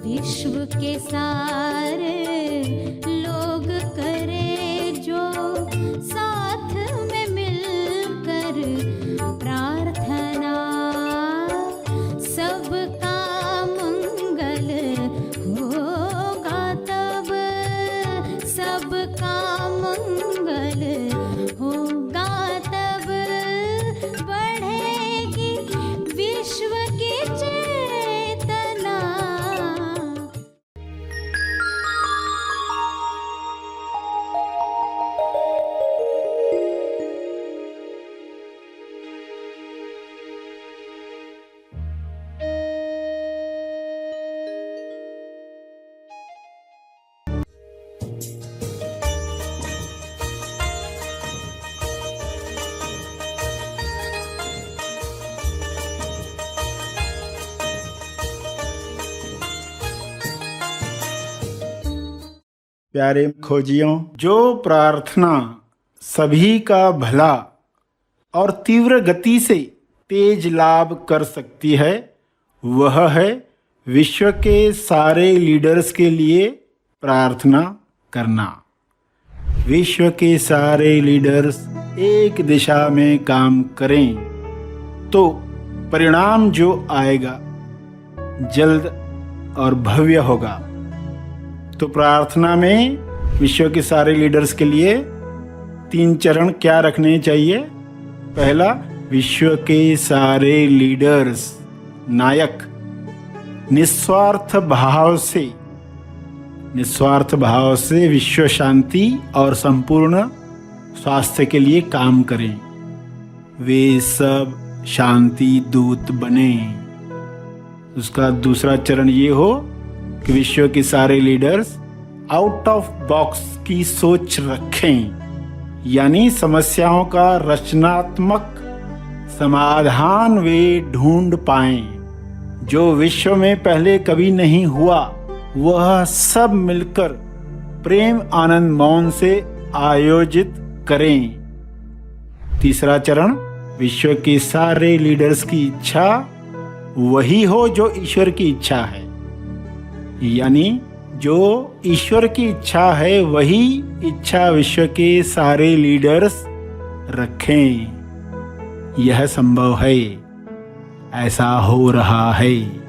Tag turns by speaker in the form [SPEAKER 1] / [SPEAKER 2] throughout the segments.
[SPEAKER 1] विश्व के सारे लोग करे जो साथ में मिलकर प्रार्थना, सबका मंगल होगा तब, सबका मंगल होगा तब, बढ़ेगी विश्व की चेतना।
[SPEAKER 2] प्यारे खोजियों, जो प्रार्थना सभी का भला और तीव्र गति से तेज लाभ कर सकती है, वह है विश्व के सारे लीडर्स के लिए प्रार्थना करना। विश्व के सारे लीडर्स एक दिशा में काम करें तो परिणाम जो आएगा जल्द और भव्य होगा। तो प्रार्थना में विश्व के सारे लीडर्स के लिए 3 चरण क्या रखने चाहिए? पहला, विश्व के सारे लीडर्स नायक निस्वार्थ भाव से विश्व शांति और संपूर्ण स्वास्थ्य के लिए काम करें। वे सब शांति दूत बने। उसका दूसरा चरण ये हो कि विश्व के सारे लीडर्स आउट ऑफ बॉक्स की सोच रखें, यानी समस्याओं का रचनात्मक समाधान वे ढूंढ पाएं। जो विश्व में पहले कभी नहीं हुआ, वह सब मिलकर प्रेम आनंद मौन से आयोजित करें। तीसरा चरण, विश्व के सारे लीडर्स की इच्छा वही हो जो ईश्वर की इच्छा है, यानी जो ईश्वर की इच्छा है वही इच्छा विश्व के सारे लीडर्स रखें। यह संभव है, ऐसा हो रहा है।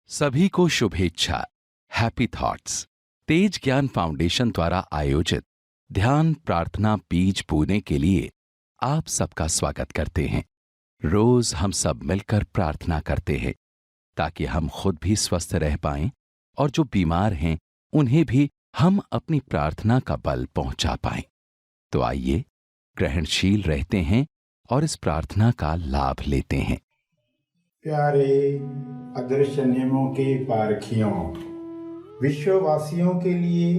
[SPEAKER 3] सभी को शुभेच्छा। हैप्पी थॉट्स तेज ज्ञान फाउंडेशन द्वारा आयोजित ध्यान प्रार्थना बीज बोने के लिए आप सबका स्वागत करते हैं। रोज हम सब मिलकर प्रार्थना करते हैं ताकि हम खुद भी स्वस्थ रह पाएं और जो बीमार हैं उन्हें भी हम अपनी प्रार्थना का बल पहुंचा पाएं। तो आइए ग्रहणशील रहते हैं और इस प्रार्थना का लाभ लेते हैं।
[SPEAKER 2] प्यारे अदृश्य नियमों के पारखियों, विश्ववासियों के लिए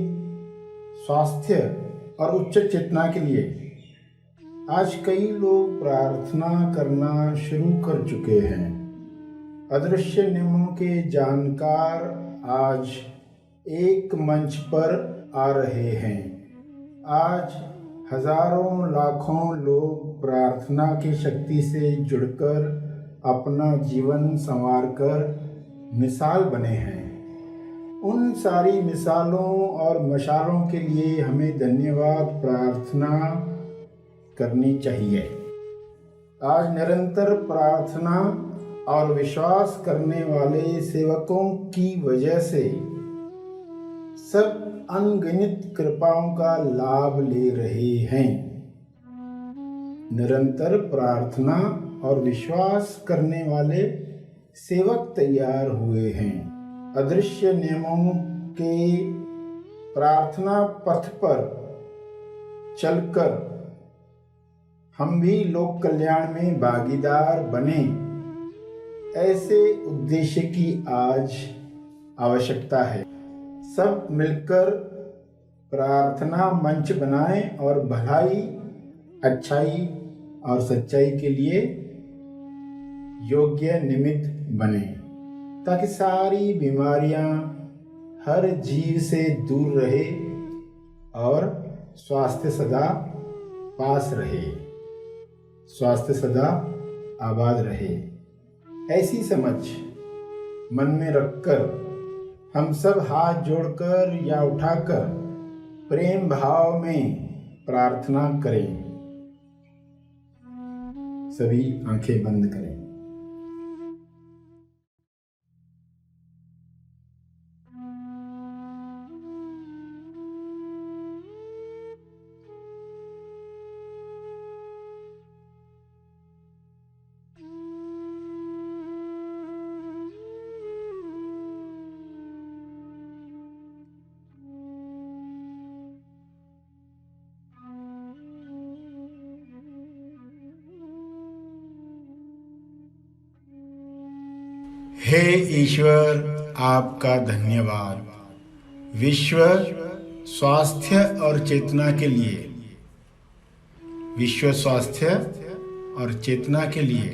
[SPEAKER 2] स्वास्थ्य और उच्च चेतना के लिए आज कई लोग प्रार्थना करना शुरू कर चुके हैं। अदृश्य नियमों के जानकार आज एक मंच पर आ रहे हैं। आज हजारों लाखों लोग प्रार्थना की शक्ति से जुड़कर अपना जीवन संवारकर मिसाल बने हैं। उन सारी मिसालों और मशालों के लिए हमें धन्यवाद प्रार्थना करनी चाहिए। आज निरंतर प्रार्थना और विश्वास करने वाले सेवकों की वजह से सब अनगिनत कृपाओं का लाभ ले रहे हैं। निरंतर प्रार्थना और विश्वास करने वाले सेवक तैयार हुए हैं। अदृश्य नियमों के प्रार्थना पथ पर चलकर हम भी लोक कल्याण में भागीदार बने, ऐसे उद्देश्य की आज आवश्यकता है। सब मिलकर प्रार्थना मंच बनाएं और भलाई, अच्छाई और सच्चाई के लिए योग्य निमित्त बने, ताकि सारी बीमारियां हर जीव से दूर रहे और स्वास्थ्य सदा पास रहे, स्वास्थ्य सदा आबाद रहे। ऐसी समझ मन में रखकर हम सब हाथ जोड़कर या उठाकर प्रेम भाव में प्रार्थना करें। सभी आंखें बंद करें। हे ईश्वर, आपका धन्यवाद। विश्व स्वास्थ्य और चेतना के लिए, विश्व स्वास्थ्य और चेतना के लिए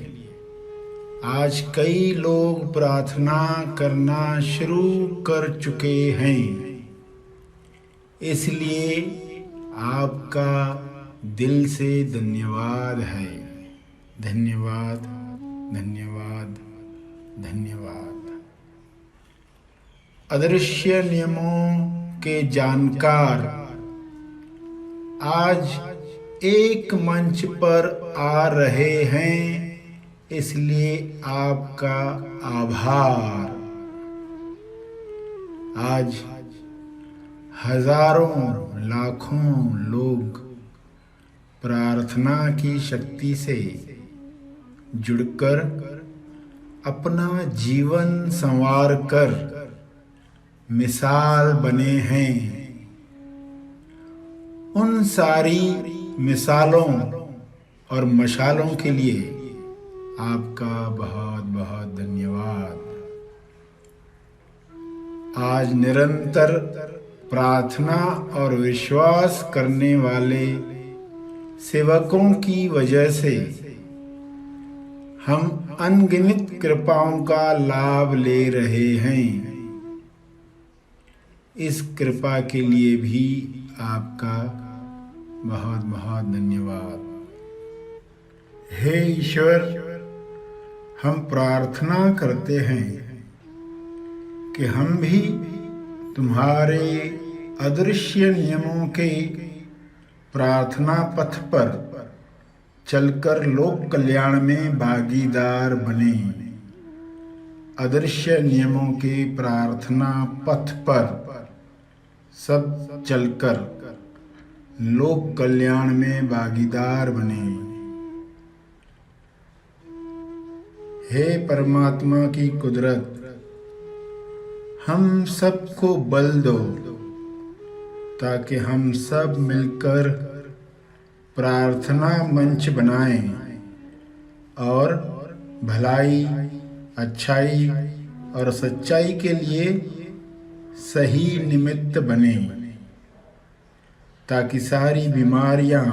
[SPEAKER 2] आज कई लोग प्रार्थना करना शुरू कर चुके हैं। इसलिए आपका दिल से धन्यवाद है। धन्यवाद, धन्यवाद, धन्यवाद। अदृश्य नियमों के जानकार आज एक मंच पर आ रहे हैं, इसलिए आपका आभार। आज हजारों लाखों लोग प्रार्थना की शक्ति से जुड़कर अपना जीवन संवार कर मिसाल बने हैं। उन सारी मिसालों और मशालों के लिए आपका बहुत बहुत धन्यवाद। आज निरंतर प्रार्थना और विश्वास करने वाले सेवकों की वजह से हम अनगिनत कृपाओं का लाभ ले रहे हैं। इस कृपा के लिए भी आपका बहुत बहुत धन्यवाद। हे ईश्वर, हम प्रार्थना करते हैं कि हम भी तुम्हारे अदृश्य नियमों के प्रार्थना पथ पर चलकर लोक कल्याण में भागीदार बने। अदृश्य नियमों के प्रार्थना पथ पर सब चलकर लोक कल्याण में भागीदार बने। हे परमात्मा की कुदरत, हम सबको बल दो ताकि हम सब मिलकर प्रार्थना मंच बनाएं और भलाई, अच्छाई और सच्चाई के लिए सही निमित्त बने, ताकि सारी बीमारियां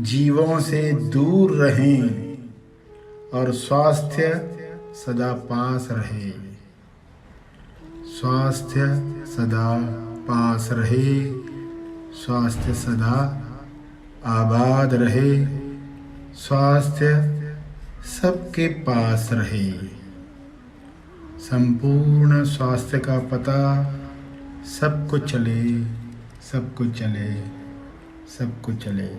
[SPEAKER 2] जीवों से दूर रहें और स्वास्थ्य सदा पास रहे। स्वास्थ्य सदा पास रहे, स्वास्थ्य सदा आबाद रहे, स्वास्थ्य सबके पास रहे। संपूर्ण स्वास्थ्य का पता सबको चले, सबको चले, सबको चले।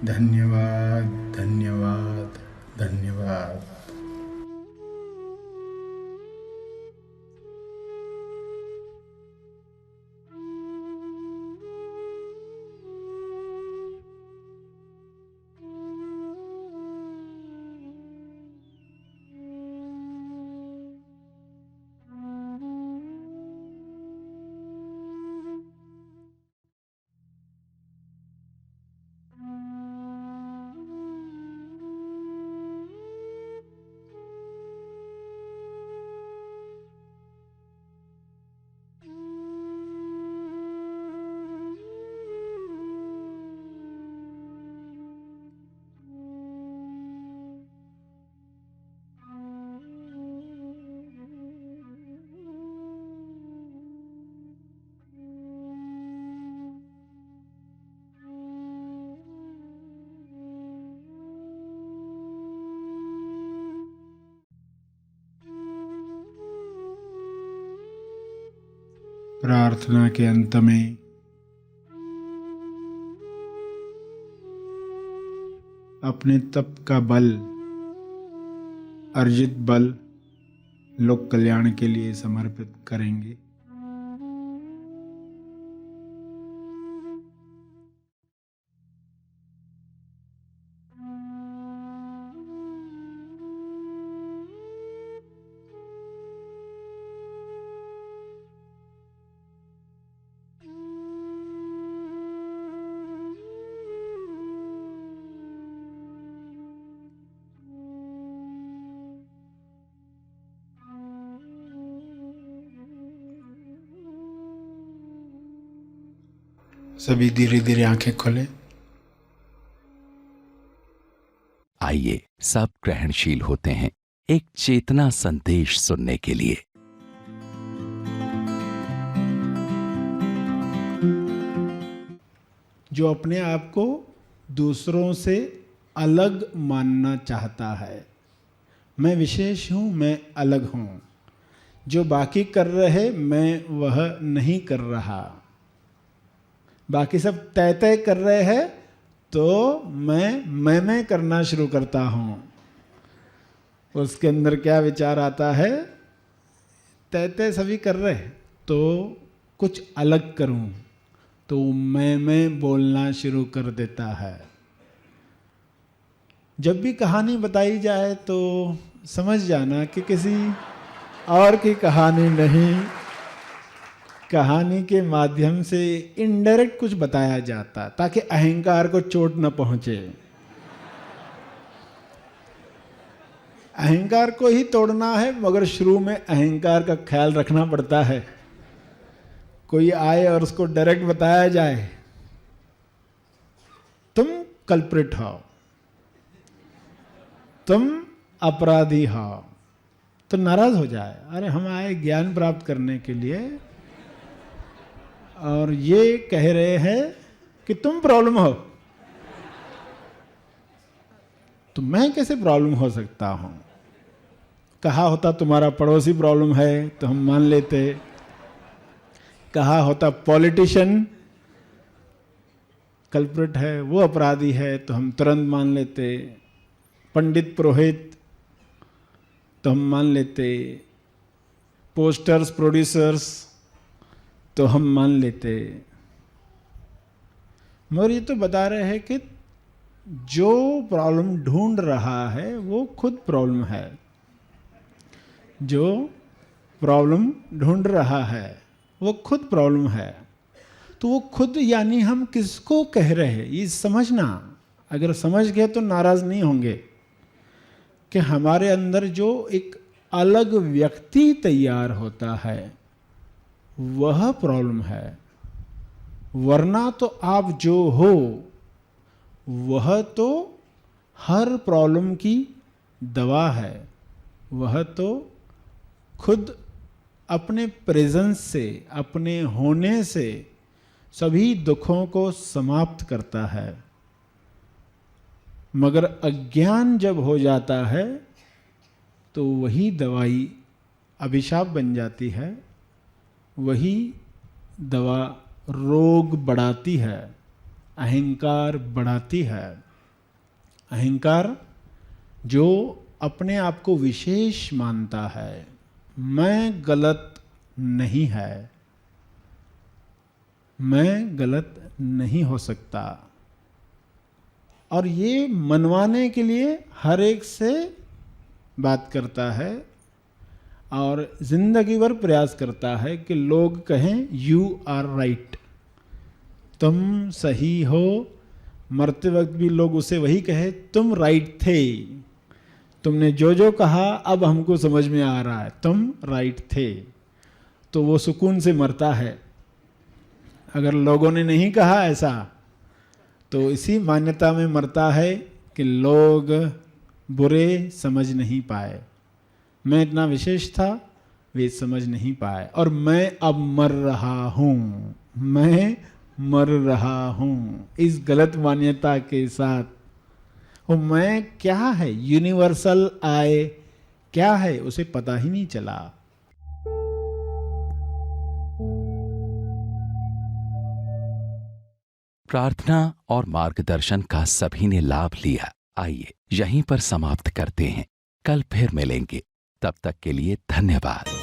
[SPEAKER 2] धन्यवाद, धन्यवाद, धन्यवाद। प्रार्थना के अंत में अपने तप का बल, अर्जित बल लोक कल्याण के लिए समर्पित करेंगे। सभी धीरे धीरे आंखें खोलें।
[SPEAKER 3] आइए सब ग्रहणशील होते हैं एक चेतना संदेश सुनने के लिए।
[SPEAKER 2] जो अपने आप को दूसरों से अलग मानना चाहता है, मैं विशेष हूं, मैं अलग हूं, जो बाकी कर रहे मैं वह नहीं कर रहा, बाकी सब तय तय कर रहे हैं तो मैं करना शुरू करता हूं। उसके अंदर क्या विचार आता है? तय तय सभी कर रहे तो कुछ अलग करूं, तो मैं बोलना शुरू कर देता है। जब भी कहानी बताई जाए तो समझ जाना कि किसी और की कहानी नहीं, कहानी के माध्यम से इनडायरेक्ट कुछ बताया जाता ताकि अहंकार को चोट न पहुंचे। अहंकार को ही तोड़ना है, मगर शुरू में अहंकार का ख्याल रखना पड़ता है। कोई आए और उसको डायरेक्ट बताया जाए तुम कल्प्रिट हो, तुम अपराधी हो, तो नाराज हो जाए। अरे हम आए ज्ञान प्राप्त करने के लिए और ये कह रहे हैं कि तुम प्रॉब्लम हो, तो मैं कैसे प्रॉब्लम हो सकता हूं? कहा होता तुम्हारा पड़ोसी प्रॉब्लम है तो हम मान लेते, कहा होता पॉलिटिशियन कल्प्रिट है, वो अपराधी है, तो हम तुरंत मान लेते, पंडित पुरोहित तो हम मान लेते, पोस्टर्स प्रोड्यूसर्स तो हम मान लेते। मगर ये तो बता रहे हैं कि जो प्रॉब्लम ढूंढ रहा है वो खुद प्रॉब्लम है। जो प्रॉब्लम ढूंढ रहा है वो खुद प्रॉब्लम है। तो वो खुद यानी हम किसको कह रहे हैं ये समझना। अगर समझ गए तो नाराज नहीं होंगे कि हमारे अंदर जो एक अलग व्यक्ति तैयार होता है वह प्रॉब्लम है, वरना तो आप जो हो वह तो हर प्रॉब्लम की दवा है। वह तो खुद अपने प्रेजेंस से, अपने होने से सभी दुखों को समाप्त करता है। मगर अज्ञान जब हो जाता है तो वही दवाई अभिशाप बन जाती है, वही दवा रोग बढ़ाती है, अहंकार बढ़ाती है। अहंकार जो अपने आप को विशेष मानता है, मैं गलत नहीं है, मैं गलत नहीं हो सकता, और ये मनवाने के लिए हर एक से बात करता है और जिंदगी भर प्रयास करता है कि लोग कहें यू आर राइट, तुम सही हो। मरते वक्त भी लोग उसे वही कहे तुम राइट थे, तुमने जो जो कहा अब हमको समझ में आ रहा है, तुम राइट थे। तो वो सुकून से मरता है। अगर लोगों ने नहीं कहा ऐसा तो इसी मान्यता में मरता है कि लोग बुरे समझ नहीं पाए, मैं इतना विशेष था वे समझ नहीं पाए, और मैं अब मर रहा हूं, मैं मर रहा हूं इस गलत मान्यता के साथ। वो मैं क्या है, यूनिवर्सल आए क्या है, उसे पता ही नहीं चला।
[SPEAKER 3] प्रार्थना और मार्गदर्शन का सभी ने लाभ लिया। आइए यहीं पर समाप्त करते हैं, कल फिर मिलेंगे। तब तक के लिए धन्यवाद।